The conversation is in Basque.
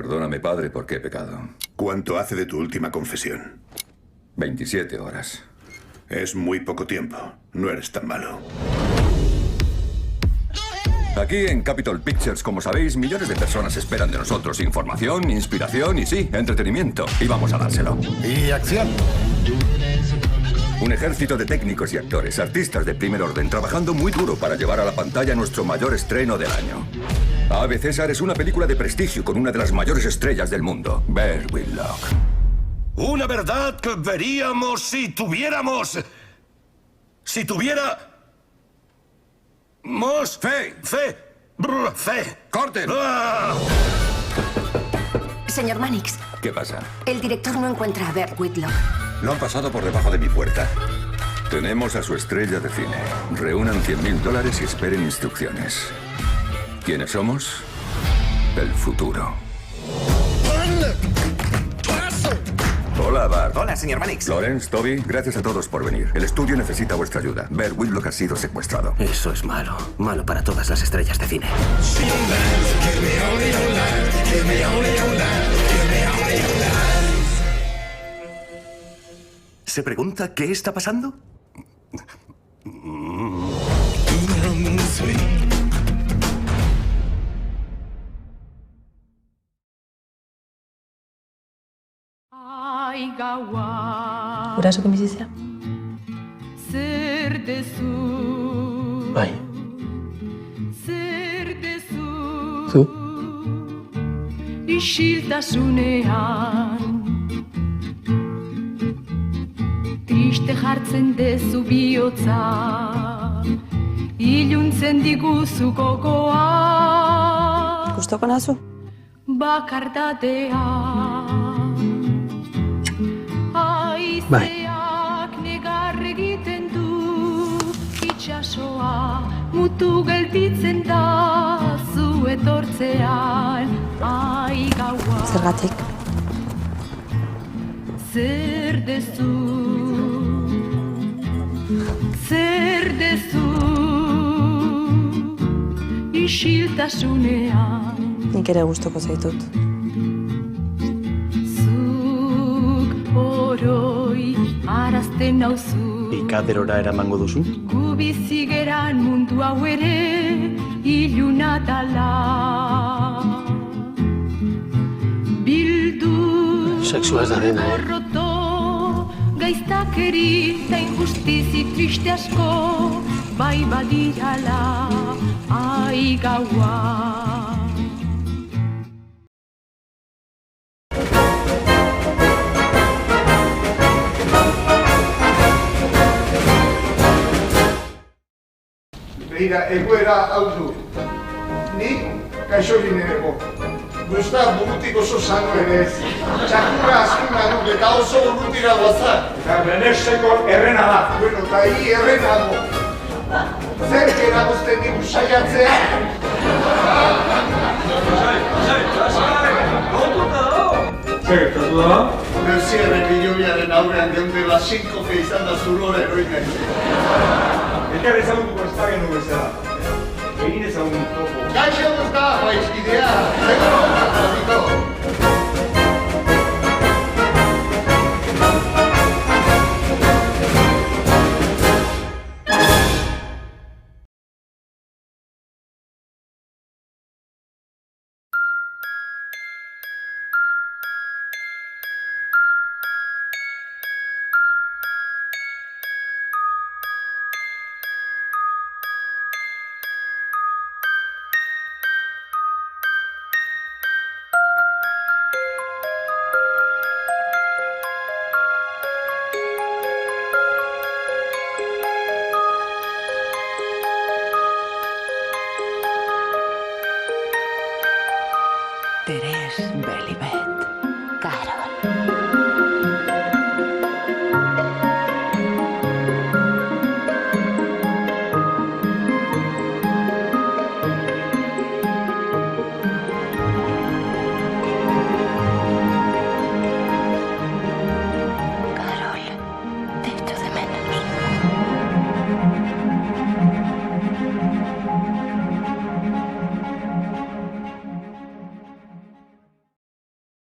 Perdóname, padre, porque he pecado. ¿Cuánto hace de tu última confesión? 27 horas. Es muy poco tiempo. No eres tan malo. Aquí en Capitol Pictures, como sabéis, millones de personas esperan de nosotros información, inspiración y sí, entretenimiento. Y vamos a dárselo. Y acción. Un ejército de técnicos y actores, artistas de primer orden, trabajando muy duro para llevar a la pantalla nuestro mayor estreno del año. Ave César es una película de prestigio con una de las mayores estrellas del mundo, Bear Whitlock. Una verdad que veríamos si tuviéramos... ¡Fe! ¡Fe! ¡Corten! ¡Ah! Señor Mannix, ¿Qué pasa? el director no encuentra a Bear Whitlock. Lo han pasado por debajo de mi puerta. Tenemos a su estrella de cine. Reúnan $100.000 y esperen instrucciones. ¿Quiénes somos? El futuro. Hola, Bart. Hola, señor Mannix. Lawrence, Toby, gracias a todos por venir. El estudio necesita vuestra ayuda. Bear Whitlock ha sido secuestrado. Eso es malo. Malo para todas las estrellas de cine. ¿Se pregunta qué está pasando? Gurasokin bizitzea? Zer dezu Bai. Zer dezu Zu? Isiltasunean Triste jartzen dezu bihotza Iluntzen diguzu gogoa Gustoko nazu? Bakardadea Haizeak negar egiten du Itxasoa mutu gelditzen da Zu etortzean ai gaua Zergatik? Zer dezu Zer dezu Isiltasunean Nik ere gustoko zaitut. Oroi arazten nauzu Ikaderora eramango duzu? Gu bizi geran mundu hau ere iluna dala Bildu Sexua ez da dena, Roto gaiztakeri eta injustizi triste asko Bai badirala ai gaua Begira, egoera hau du. Nik gaixo ginereko. Guztar burutik oso sano ere ez. Txakurra azkuna duk eta oso urrutira guazak. Eta beneseko errena da. Bueno, eta hi errena du. Zer eragozten digu saiatzea? Zer gertatu da? Mercierren bilobiaren aurrean geundela sinkofe izan da zurora eroina izan. Elkar ezagutuko ez da genuen bezala. Egin ezagun topo. Gaixo duzta, baizkidea. Zego,